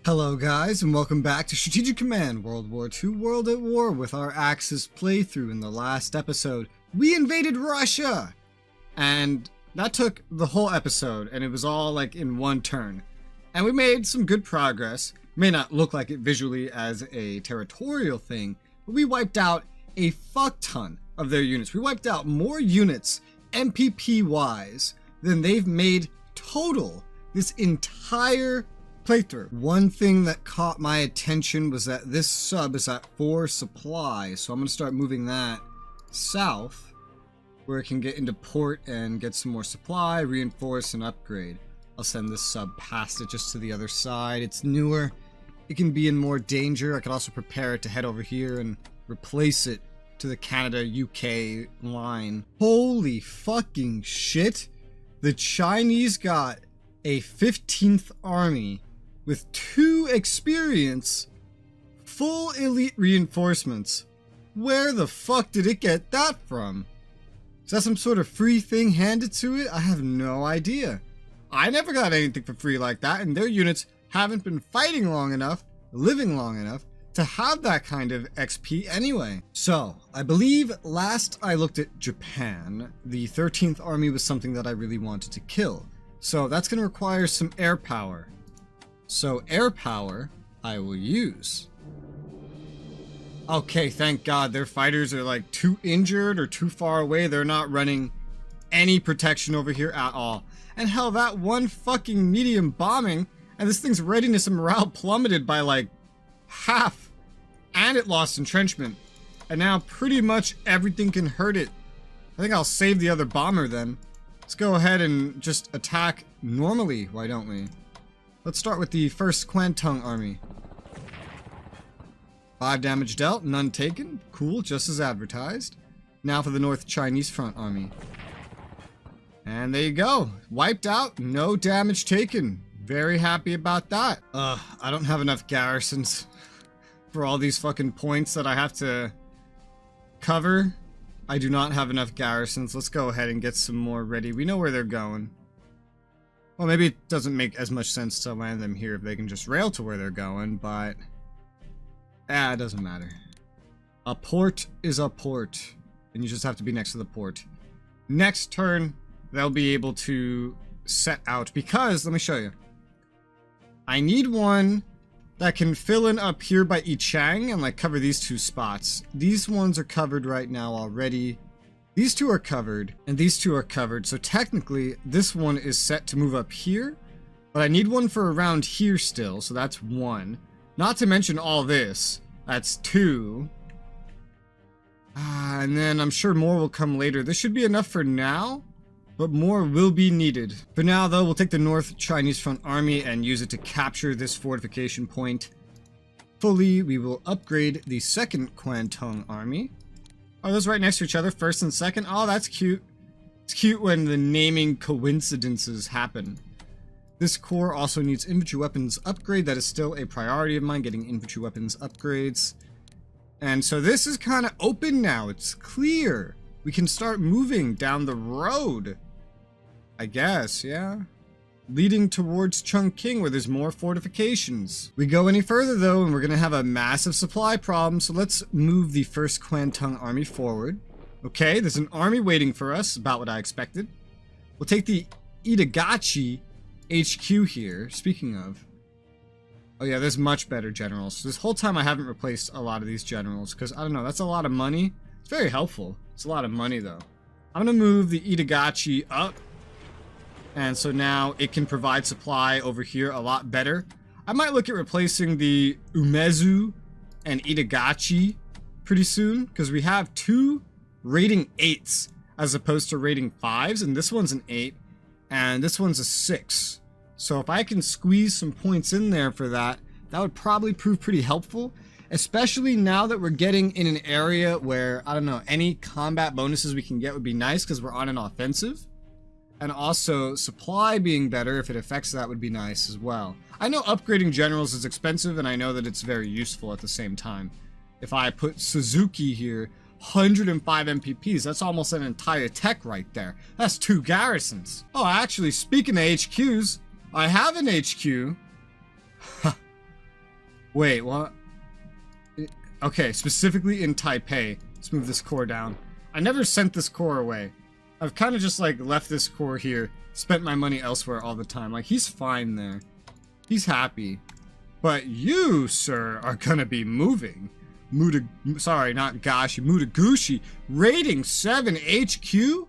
Hello guys, and welcome back to Strategic Command World War II World at War. With our Axis playthrough in the last episode, we invaded Russia! And that took the whole episode, and it was all like in one turn. And we made some good progress. May not look like it visually as a territorial thing, but we wiped out a fuck ton of their units. We wiped out more units, MPP-wise, than they've made total this entire playthrough. One thing that caught my attention was that this sub is at 4 supply, so I'm going to start moving that south, where it can get into port and get some more supply, reinforce, and upgrade. I'll send this sub past it just to the other side. It's newer. It can be in more danger. I could also prepare it to head over here and replace it to the Canada-UK line. Holy fucking shit! The Chinese got a 15th army with 2 experience, full elite reinforcements. Where the fuck did it get that from? Is that some sort of free thing handed to it? I have no idea. I never got anything for free like that, and their units haven't been fighting long enough, living long enough, to have that kind of XP anyway. So, I believe last I looked at Japan, the 13th army was something that I really wanted to kill. So that's going to require some air power. So air power, I will use. Okay, thank God their fighters are like too injured or too far away. They're not running any protection over here at all. And hell, that one fucking medium bombing, and this thing's readiness and morale plummeted by like half. And it lost entrenchment. And now pretty much everything can hurt it. I think I'll save the other bomber then. Let's go ahead and just attack normally, why don't we? Let's start with the 1st Kwantung army. 5 damage dealt, none taken. Cool, just as advertised. Now for the North Chinese Front army. And there you go. Wiped out, no damage taken. Very happy about that. I don't have enough garrisons for all these fucking points that I have to cover. I do not have enough garrisons. Let's go ahead and get some more ready. We know where they're going. Well, maybe it doesn't make as much sense to land them here if they can just rail to where they're going, but it doesn't matter. A port is a port, and you just have to be next to the port. Next turn, they'll be able to set out, because, let me show you. I need one that can fill in up here by Yichang and like cover these 2 spots. These ones are covered right now already. These 2 are covered, and these 2 are covered, so technically this one is set to move up here, but I need one for around here still, so that's 1. Not to mention all this, that's 2. And then I'm sure more will come later. This should be enough for now, but more will be needed. For now though, we'll take the North Chinese Front Army and use it to capture this fortification point fully. We will upgrade the 2nd Kwantung Army. Oh, those right next to each other, 1st and 2nd. Oh, that's cute. It's cute when the naming coincidences happen. This corps also needs infantry weapons upgrade. That is still a priority of mine, getting infantry weapons upgrades. And so this is kind of open now. It's clear. We can start moving down the road, I guess, yeah. Leading towards Chungking, where there's more fortifications. We go any further though, and we're gonna have a massive supply problem, so let's move the 1st Kwantung army forward. Okay, there's an army waiting for us, about what I expected. We'll take the Itagachi HQ here, speaking of. Oh yeah, there's much better generals. This whole time I haven't replaced a lot of these generals, because I don't know, that's a lot of money. It's very helpful. It's a lot of money though. I'm gonna move the Itagachi up. And so now it can provide supply over here a lot better. I might look at replacing the Umezu and Itagachi pretty soon, because we have 2 rating 8s as opposed to rating 5s, and this one's an 8 and this one's a 6. So if I can squeeze some points in there for that, that would probably prove pretty helpful, especially now that we're getting in an area where, I don't know, any combat bonuses we can get would be nice because we're on an offensive. And also, supply being better, if it affects that, would be nice as well. I know upgrading generals is expensive, and I know that it's very useful at the same time. If I put Suzuki here, 105 MPPs, that's almost an entire tech right there. That's 2 garrisons. Oh, actually, speaking of HQs, I have an HQ. Wait, what? Okay, specifically in Taipei. Let's move this core down. I never sent this core away. I've kind of just like left this core here, spent my money elsewhere all the time. Like, he's fine there. He's happy. But you, sir, are gonna be moving. Sorry, not Gashi, Mutagushi. Rating 7 HQ?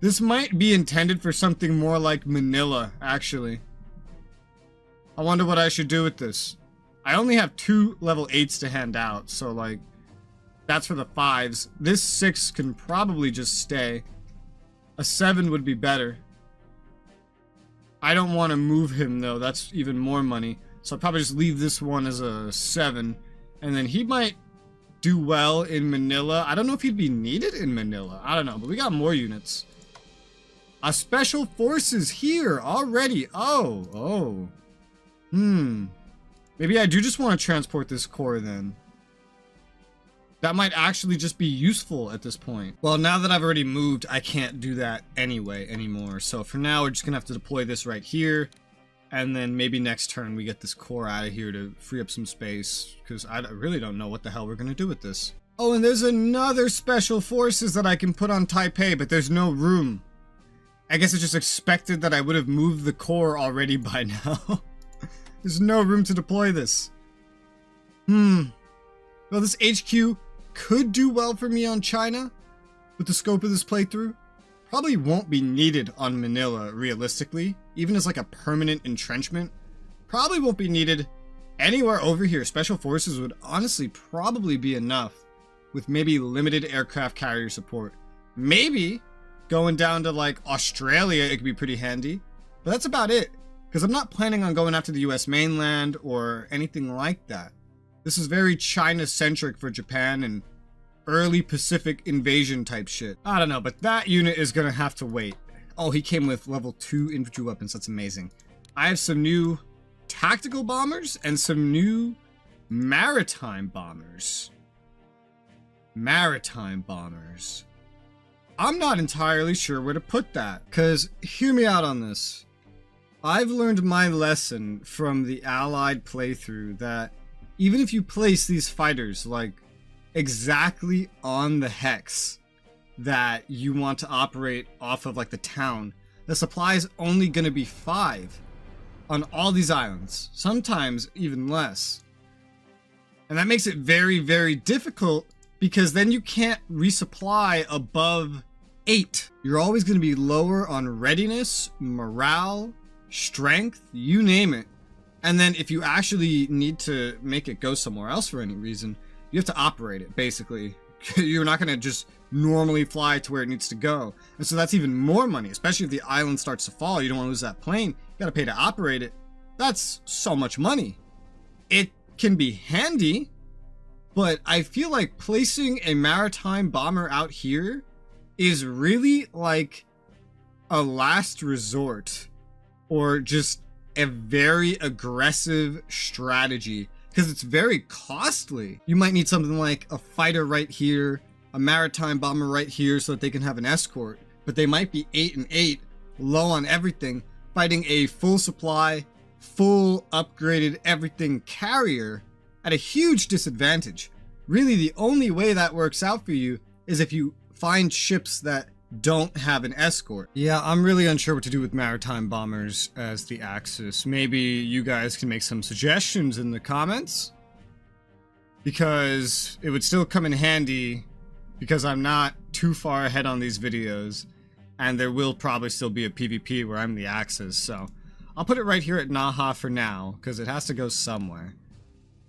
This might be intended for something more like Manila, actually. I wonder what I should do with this. I only have 2 level 8s to hand out, so like, that's for the 5s. This 6 can probably just stay. A 7 would be better. I don't want to move him though, that's even more money. So I'll probably just leave this one as a 7. And then he might do well in Manila. I don't know if he'd be needed in Manila. I don't know, but we got more units. A special forces here already. Oh. Maybe I do just want to transport this core then. That might actually just be useful at this point. Well, now that I've already moved, I can't do that anymore. So for now, we're just gonna have to deploy this right here. And then maybe next turn we get this core out of here to free up some space. Because I really don't know what the hell we're gonna do with this. Oh, and there's another special forces that I can put on Taipei, but there's no room. I guess it's just expected that I would have moved the core already by now. There's no room to deploy this. Well, this HQ could do well for me on China with the scope of this playthrough. Probably won't be needed on Manila, realistically. Even as like a permanent entrenchment. Probably won't be needed anywhere over here. Special forces would honestly probably be enough with maybe limited aircraft carrier support. Maybe going down to like Australia, it could be pretty handy. But that's about it. Because I'm not planning on going after the US mainland or anything like that. This is very China-centric for Japan and early Pacific invasion type shit. I don't know, but that unit is gonna have to wait. Oh, he came with level 2 infantry weapons. That's amazing. I have some new tactical bombers and some new maritime bombers. I'm not entirely sure where to put that. Because, hear me out on this. I've learned my lesson from the Allied playthrough that even if you place these fighters like exactly on the hex that you want to operate off of like the town, the supply is only going to be 5 on all these islands, sometimes even less. And that makes it very, very difficult because then you can't resupply above 8. You're always going to be lower on readiness, morale, strength, you name it. And then if you actually need to make it go somewhere else for any reason, you have to operate it, basically. You're not going to just normally fly to where it needs to go. And so that's even more money, especially if the island starts to fall. You don't want to lose that plane. You got to pay to operate it. That's so much money. It can be handy, but I feel like placing a maritime bomber out here is really like a last resort. Or just a very aggressive strategy. Because it's very costly. You might need something like a fighter right here, a maritime bomber right here so that they can have an escort. But they might be 8 and 8, low on everything, fighting a full supply, full upgraded everything carrier at a huge disadvantage. Really, the only way that works out for you is if you find ships that don't have an escort. Yeah, I'm really unsure what to do with maritime bombers as the Axis. Maybe you guys can make some suggestions in the comments, because it would still come in handy because I'm not too far ahead on these videos and there will probably still be a PvP where I'm the Axis. So I'll put it right here at Naha for now because it has to go somewhere.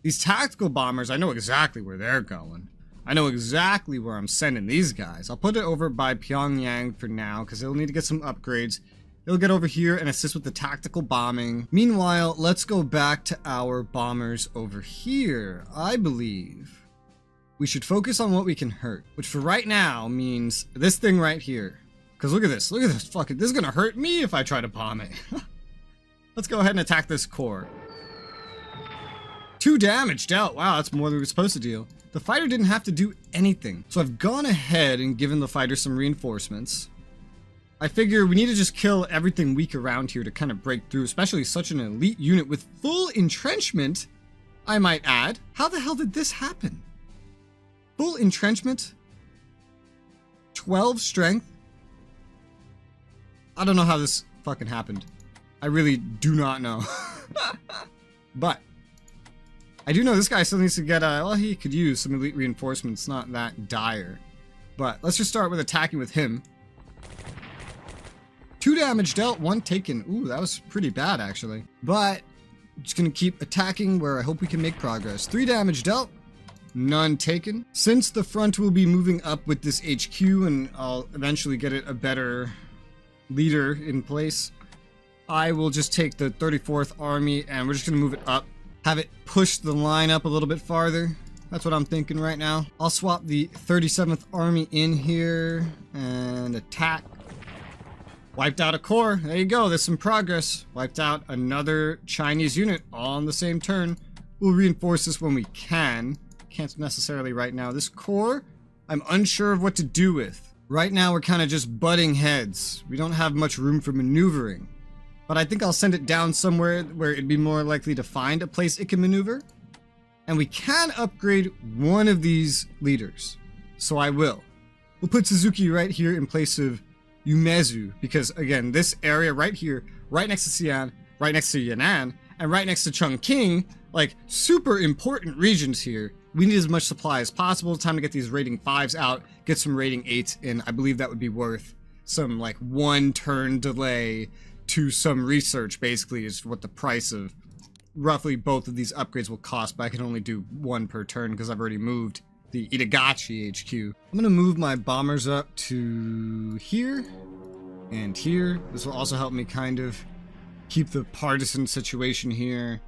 These tactical bombers, I know exactly where they're going. I know exactly where I'm sending these guys. I'll put it over by Pyongyang for now because they'll need to get some upgrades. They'll get over here and assist with the tactical bombing. Meanwhile, let's go back to our bombers over here. I believe we should focus on what we can hurt, which for right now means this thing right here. Because look at this. Look at this. Fuck it. This is going to hurt me if I try to bomb it. Let's go ahead and attack this core. 2 damage dealt. Wow, that's more than we were supposed to deal. The fighter didn't have to do anything. So I've gone ahead and given the fighter some reinforcements. I figure we need to just kill everything weak around here to kind of break through, especially such an elite unit with full entrenchment, I might add. How the hell did this happen? Full entrenchment? 12 strength? I don't know how this fucking happened. I really do not know. But I do know this guy still needs to get well, he could use some elite reinforcements, not that dire. But let's just start with attacking with him. 2 damage dealt, 1 taken. Ooh, that was pretty bad actually. But just gonna keep attacking where I hope we can make progress. 3 damage dealt, none taken. Since the front will be moving up with this HQ and I'll eventually get it a better leader in place, I will just take the 34th Army and we're just gonna move it up. Have it push the line up a little bit farther. That's what I'm thinking right now. I'll swap the 37th Army in here and attack. Wiped out a corps. There you go. There's some progress. Wiped out another Chinese unit all on the same turn. We'll reinforce this when we can. Can't necessarily right now. This corps, I'm unsure of what to do with. Right now, we're kind of just butting heads. We don't have much room for maneuvering. But I think I'll send it down somewhere where it'd be more likely to find a place it can maneuver. And we can upgrade one of these leaders. So I will. We'll put Suzuki right here in place of Umezu, because again, this area right here, right next to Xi'an, right next to Yan'an, and right next to Chongqing, like super important regions here. We need as much supply as possible. Time to get these rating 5s out, get some rating 8s in. I believe that would be worth some like 1 turn delay to some research, basically, is what the price of roughly both of these upgrades will cost, but I can only do 1 per turn because I've already moved the Itagachi HQ. I'm gonna move my bombers up to here and here. This will also help me kind of keep the partisan situation here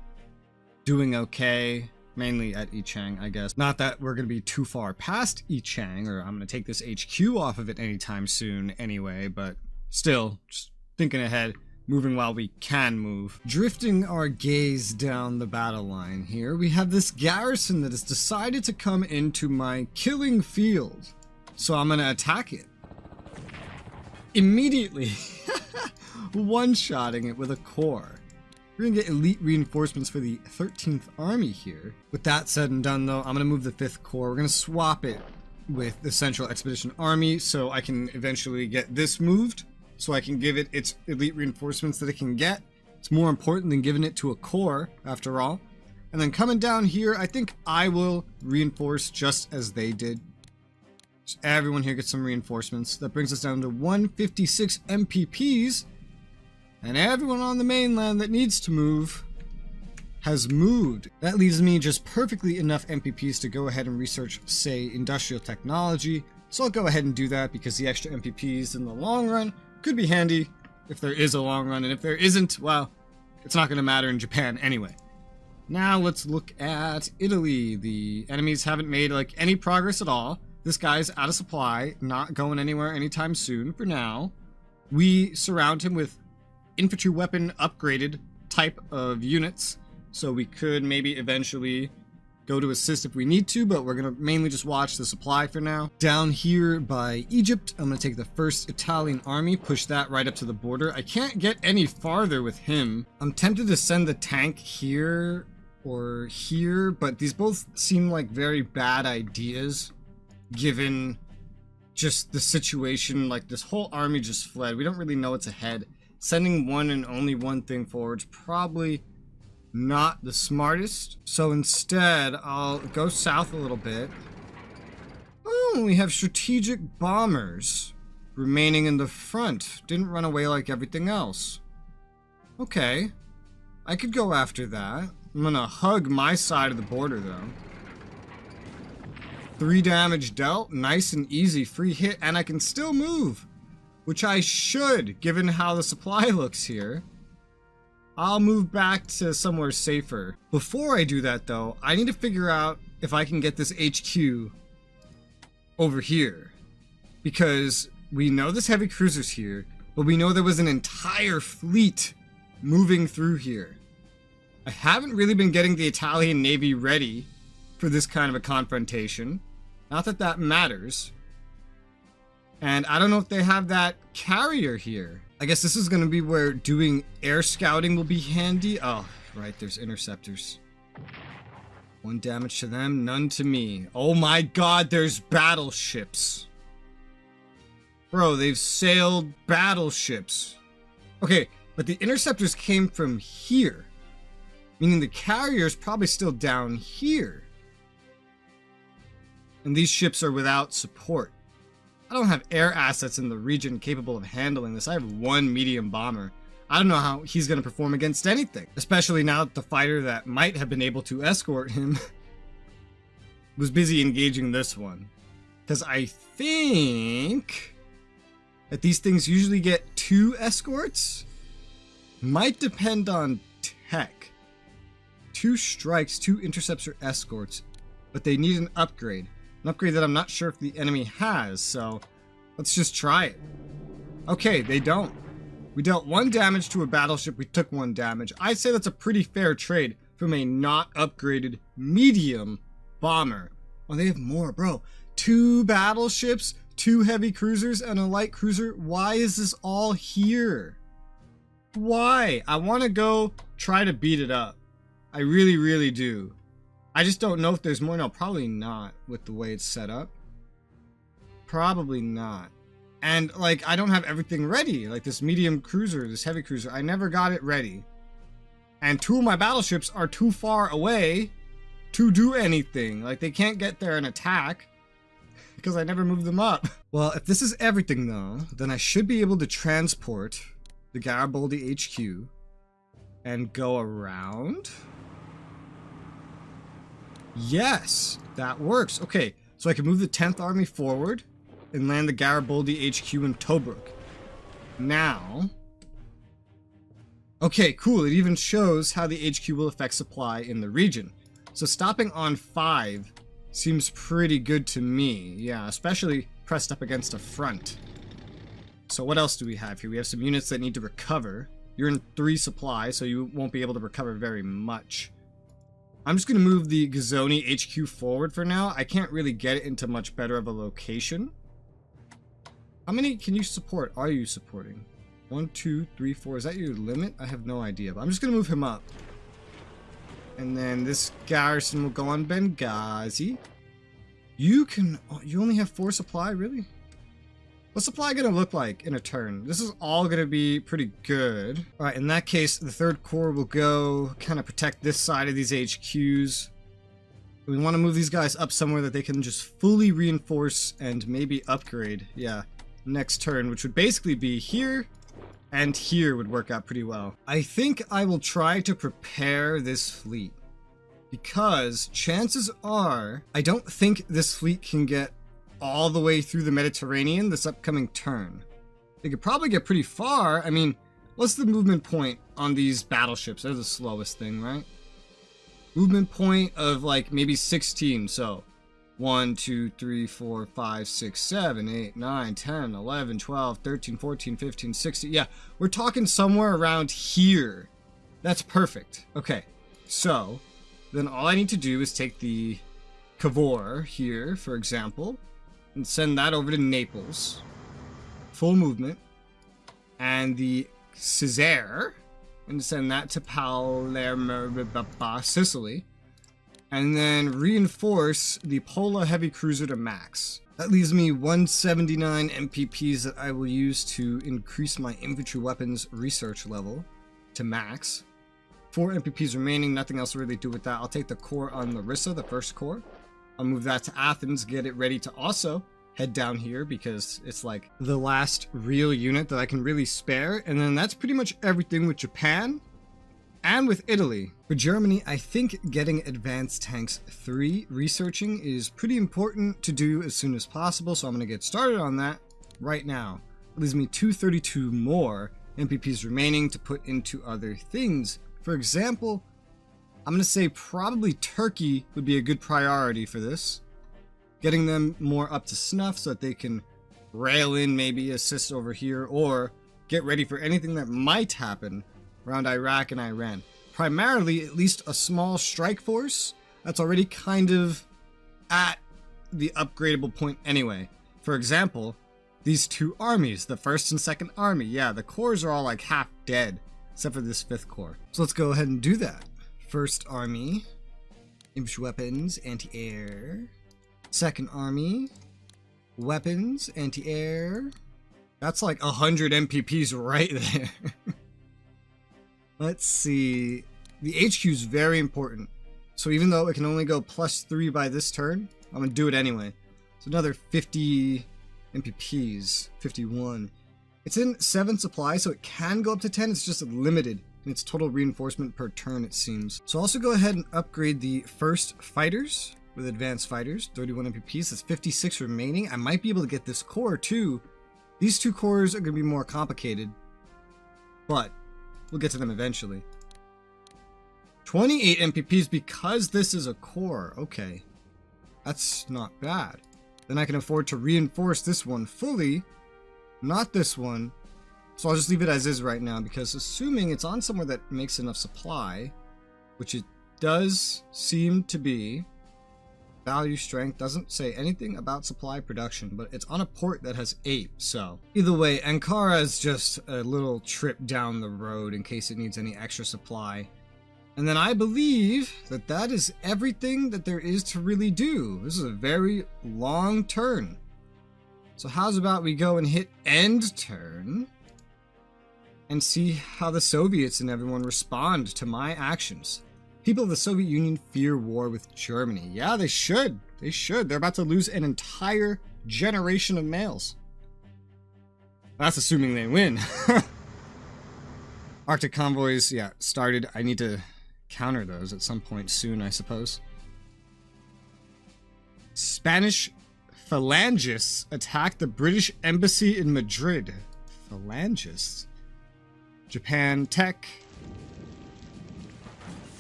doing okay, mainly at Yichang, I guess. Not that we're gonna be too far past Yichang, or I'm gonna take this HQ off of it anytime soon anyway, but still, just thinking ahead. Moving while we can move. Drifting our gaze down the battle line here, we have this garrison that has decided to come into my killing field. So I'm gonna attack it. Immediately. One-shotting it with a corps. We're gonna get elite reinforcements for the 13th Army here. With that said and done though, I'm gonna move the 5th Corps. We're gonna swap it with the Central Expedition Army so I can eventually get this moved. So I can give it its elite reinforcements that it can get. It's more important than giving it to a corps, after all. And then coming down here, I think I will reinforce just as they did. So everyone here gets some reinforcements. That brings us down to 156 MPPs. And everyone on the mainland that needs to move has moved. That leaves me just perfectly enough MPPs to go ahead and research, say, industrial technology. So I'll go ahead and do that because the extra MPPs in the long run could be handy if there is a long run, and if there isn't, well, it's not going to matter in Japan anyway. Now let's look at Italy. The enemies haven't made like any progress at all. This guy's out of supply, not going anywhere anytime soon for now. We surround him with infantry weapon upgraded type of units, so we could maybe eventually go to assist if we need to, but we're gonna mainly just watch the supply for now. Down here by Egypt, I'm gonna take the 1st Italian Army, push that right up to the border. I can't get any farther with him. I'm tempted to send the tank here or here, but these both seem like very bad ideas given just the situation. Like, this whole army just fled. We don't really know what's ahead. Sending one and only one thing forward is probably not the smartest. So instead, I'll go south a little bit. Oh, we have strategic bombers remaining in the front. Didn't run away like everything else. Okay. I could go after that. I'm gonna hug my side of the border, though. 3 damage dealt. Nice and easy. Free hit. And I can still move. Which I should, given how the supply looks here. I'll move back to somewhere safer. Before I do that, though, I need to figure out if I can get this HQ over here. Because we know this heavy cruiser's here, but we know there was an entire fleet moving through here. I haven't really been getting the Italian Navy ready for this kind of a confrontation. Not that that matters. And I don't know if they have that carrier here. I guess this is going to be where doing air scouting will be handy. Oh, right, there's interceptors. 1 damage to them, none to me. Oh my god, there's battleships. Bro, they've sailed battleships. Okay, but the interceptors came from here. Meaning the carrier's probably still down here. And these ships are without support. I don't have air assets in the region capable of handling this. I have 1 medium bomber. I don't know how he's going to perform against anything. Especially now that the fighter that might have been able to escort him was busy engaging this one. Because I think that these things usually get 2 escorts. Might depend on tech. 2 strikes, 2 interceptor escorts. But they need an upgrade. An upgrade that I'm not sure if the enemy has, so let's just try it. Okay, they don't. We dealt 1 damage to a battleship, we took 1 damage. I'd say that's a pretty fair trade from a not upgraded medium bomber. Oh, they have more, bro. 2 battleships, 2 heavy cruisers, and a light cruiser. Why is this all here? Why? I want to go try to beat it up. I really, really do. I just don't know if there's more. No, probably not with the way it's set up. Probably not. And, like, I don't have everything ready. Like, this medium cruiser, this heavy cruiser, I never got it ready. And 2 of my battleships are too far away to do anything. Like, they can't get there and attack because I never moved them up. Well, if this is everything, though, then I should be able to transport the Garibaldi HQ and go around. Yes, that works. Okay, so I can move the 10th Army forward and land the Garibaldi HQ in Tobruk. Now, okay, cool. It even shows how the HQ will affect supply in the region. So stopping on 5 seems pretty good to me. Yeah, especially pressed up against a front. So what else do we have here? We have some units that need to recover. You're in 3 supply, so you won't be able to recover very much. I'm just going to move the Gazoni HQ forward for now. I can't really get it into much better of a location. How many can you support? Are you supporting? 1, 2, 3, 4. Is that your limit? I have no idea, but I'm just going to move him up. And then this garrison will go on Benghazi. You only have 4 supply, really? What's supply going to look like in a turn? This is all going to be pretty good. All right, in that case, the 3rd Corps will go kind of protect this side of these HQs. We want to move these guys up somewhere that they can just fully reinforce and maybe upgrade. Yeah, next turn, which would basically be here and here would work out pretty well. I think I will try to prepare this fleet because chances are I don't think this fleet can get all the way through the Mediterranean this upcoming turn. They could probably get pretty far. I mean, what's the movement point on these battleships? They're the slowest thing, right? Movement point of like maybe 16. So 1, 2, 3, 4, 5, 6, 7, 8, 9, 10, 11, 12, 13, 14, 15, 16. Yeah, we're talking somewhere around here. That's perfect. Okay, so then all I need to do is take the Cavour here, for example, and send that over to Naples. Full movement. And the Césaire, and send that to Palermo, Sicily. And then reinforce the Pola heavy cruiser to max. That leaves me 179 MPPs that I will use to increase my infantry weapons research level to max. 4 MPPs remaining, nothing else to really do with that. I'll take the core on Larissa, the 1st Corps. I'll move that to Athens, get it ready to also head down here because it's like the last real unit that I can really spare. And then that's pretty much everything with Japan and with Italy. For Germany, I think getting Advanced Tanks 3 researching is pretty important to do as soon as possible. So I'm going to get started on that right now. It leaves me 232 more MPPs remaining to put into other things. For example, I'm going to say probably Turkey would be a good priority for this. Getting them more up to snuff so that they can rail in, maybe assist over here, or get ready for anything that might happen around Iraq and Iran. Primarily, at least a small strike force that's already kind of at the upgradable point anyway. For example, these two armies, the 1st and 2nd Army. Yeah, the corps are all like half dead, except for this 5th Corps. So let's go ahead and do that. 1st Army, infantry weapons, anti-air. 2nd Army, weapons, anti-air. That's like 100 MPPs right there. Let's see. The HQ is very important. So even though it can only go +3 by this turn, I'm gonna do it anyway. So another 50 MPPs, 51. It's in 7 supply, so it can go up to 10. It's just limited in its total reinforcement per turn, it seems. So also go ahead and upgrade the 1st fighters with advanced fighters, 31 MPPs. That's 56 remaining. I might be able to get this corps too. These 2 corps are gonna be more complicated, but we'll get to them eventually. 28 MPPs because this is a corps. Okay. That's not bad. Then I can afford to reinforce this one fully, not this one. So I'll just leave it as is right now, because assuming it's on somewhere that makes enough supply, which it does seem to be, value strength doesn't say anything about supply production, but it's on a port that has 8, so either way, Ankara is just a little trip down the road in case it needs any extra supply. And then I believe that that is everything that there is to really do. This is a very long turn. So how's about we go and hit end turn and see how the Soviets and everyone respond to my actions. People of the Soviet Union fear war with Germany. Yeah, they should. They should. They're about to lose an entire generation of males. That's assuming they win. Arctic convoys, yeah, started. I need to counter those at some point soon, I suppose. Spanish phalangists attacked the British embassy in Madrid. Phalangists? Japan tech.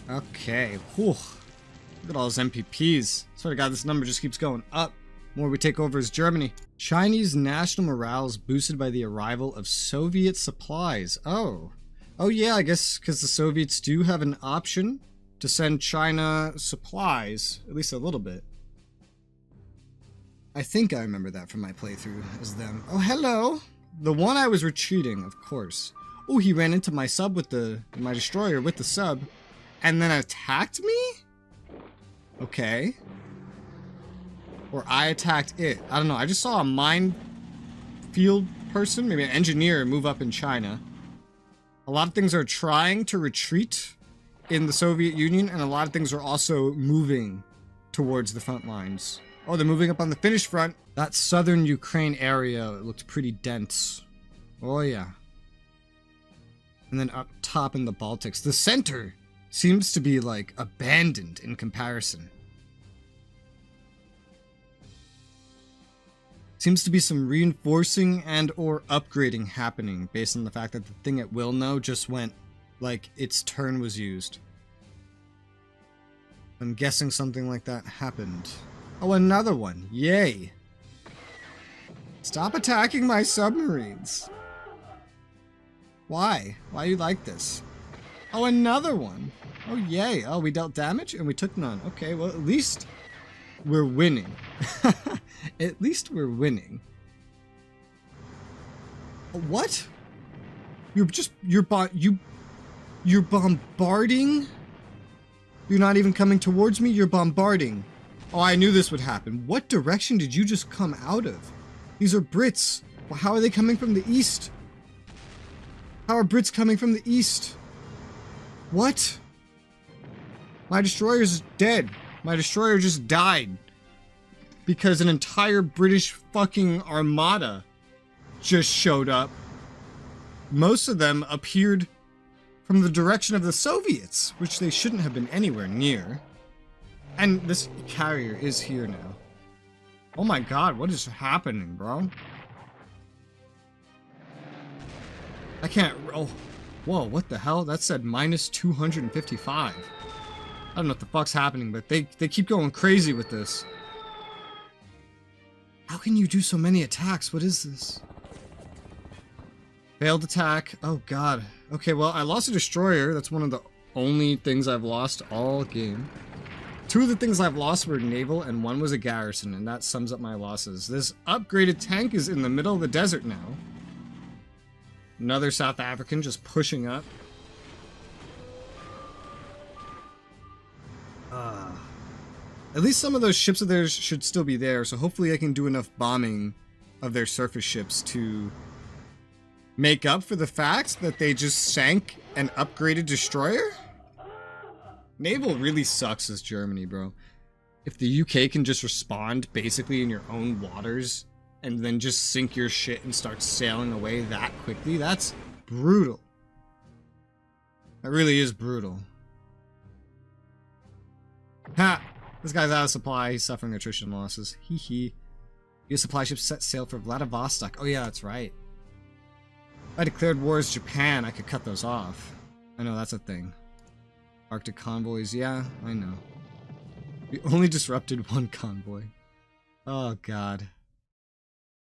Okay. Whew. Look at all those MPPs. Swear to God, this number just keeps going up. The more we take over is Germany. Chinese national morale is boosted by the arrival of Soviet supplies. Oh. Oh yeah, I guess because the Soviets do have an option to send China supplies, at least a little bit. I think I remember that from my playthrough as them. Oh, hello! The one I was retreating, of course. Oh, he ran into my sub with my destroyer with the sub, and then attacked me? Okay. Or I attacked it. I don't know, I just saw a minefield person, maybe an engineer, move up in China. A lot of things are trying to retreat in the Soviet Union, and a lot of things are also moving towards the front lines. Oh, they're moving up on the Finnish front. That southern Ukraine area looked pretty dense. Oh, yeah. And then up top in the Baltics, the center seems to be, like, abandoned in comparison. Seems to be some reinforcing and or upgrading happening based on the fact that the thing at Wilno just went like its turn was used. I'm guessing something like that happened. Oh, another one. Yay. Stop attacking my submarines. Why? Why are you like this? Oh, another one. Oh, yay. Oh, we dealt damage and we took none. Okay, well, at least we're winning. At least we're winning. What? You're bombarding? You're not even coming towards me? You're bombarding. Oh, I knew this would happen. What direction did you just come out of? These are Brits. Well, how are they coming from the east? How are Brits coming from the east? What? My destroyer's dead. My destroyer just died. Because an entire British fucking armada just showed up. Most of them appeared from the direction of the Soviets, which they shouldn't have been anywhere near. And this carrier is here now. Oh my god, what is happening, bro? I can't... Oh, whoa, what the hell? That said minus 255. I don't know what the fuck's happening, but they keep going crazy with this. How can you do so many attacks? What is this? Failed attack. Oh god. Okay, well, I lost a destroyer. That's one of the only things I've lost all game. 2 of the things I've lost were naval and 1 was a garrison, and that sums up my losses. This upgraded tank is in the middle of the desert now. Another South African just pushing up. At least some of those ships of theirs should still be there, so hopefully I can do enough bombing of their surface ships to make up for the fact that they just sank an upgraded destroyer? Naval really sucks as Germany, bro. If the UK can just respond basically in your own waters and then just sink your shit and start sailing away that quickly, that's brutal. That really is brutal. Ha! This guy's out of supply. He's suffering attrition losses. Hee hee. US supply ships set sail for Vladivostok. Oh yeah, that's right. If I declared war as Japan, I could cut those off. I know, that's a thing. Arctic convoys, yeah, I know. We only disrupted 1 convoy. Oh god.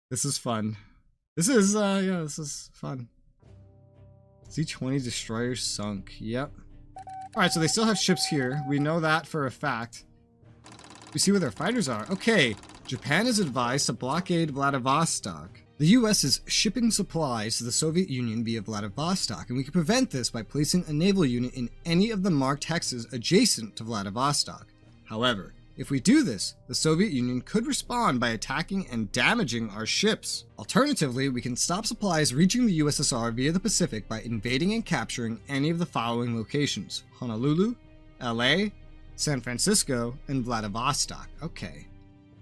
This is fun. This is, yeah, this is fun. C-20 destroyers sunk, yep. Alright, so they still have ships here. We know that for a fact. We see where their fighters are. Okay, Japan is advised to blockade Vladivostok. The US is shipping supplies to the Soviet Union via Vladivostok, and we can prevent this by placing a naval unit in any of the marked hexes adjacent to Vladivostok. However, if we do this, the Soviet Union could respond by attacking and damaging our ships. Alternatively, we can stop supplies reaching the USSR via the Pacific by invading and capturing any of the following locations: Honolulu, LA, San Francisco, and Vladivostok. Okay.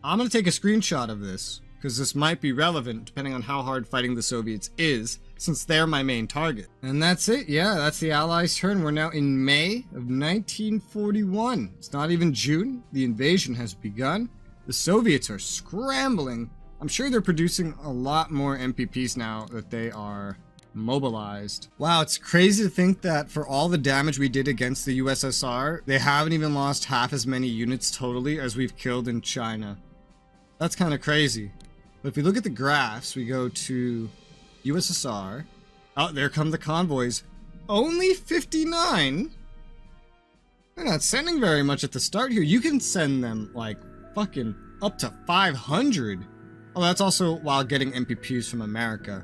I'm gonna take a screenshot of this, because this might be relevant depending on how hard fighting the Soviets is, since they're my main target. And that's it, yeah, that's the Allies' turn. We're now in May of 1941. It's not even June. The invasion has begun. The Soviets are scrambling. I'm sure they're producing a lot more MPPs now that they are mobilized. Wow, it's crazy to think that for all the damage we did against the USSR, they haven't even lost half as many units totally as we've killed in China. That's kind of crazy. But if we look at the graphs, we go to USSR. Oh, there come the convoys. Only 59? They're not sending very much at the start here. You can send them like fucking up to 500. Oh, that's also while getting MPPs from America,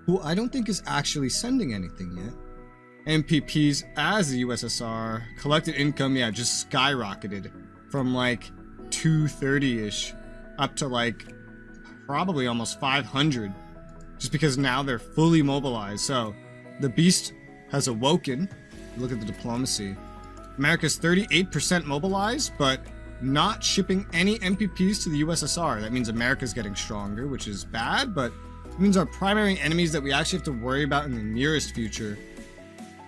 who I don't think is actually sending anything yet. MPPs as the USSR. Collected income, yeah, just skyrocketed from like 230-ish up to like probably almost 500, just because now they're fully mobilized. So the beast has awoken. Look at the diplomacy. America's 38% mobilized, but not shipping any MPPs to the USSR. That means America's getting stronger, which is bad, but it means our primary enemies that we actually have to worry about in the nearest future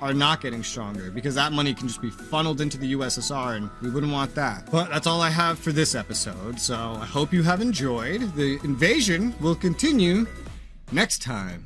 are not getting stronger, because that money can just be funneled into the USSR, and we wouldn't want that. But that's all I have for this episode, so I hope you have enjoyed. The invasion will continue next time.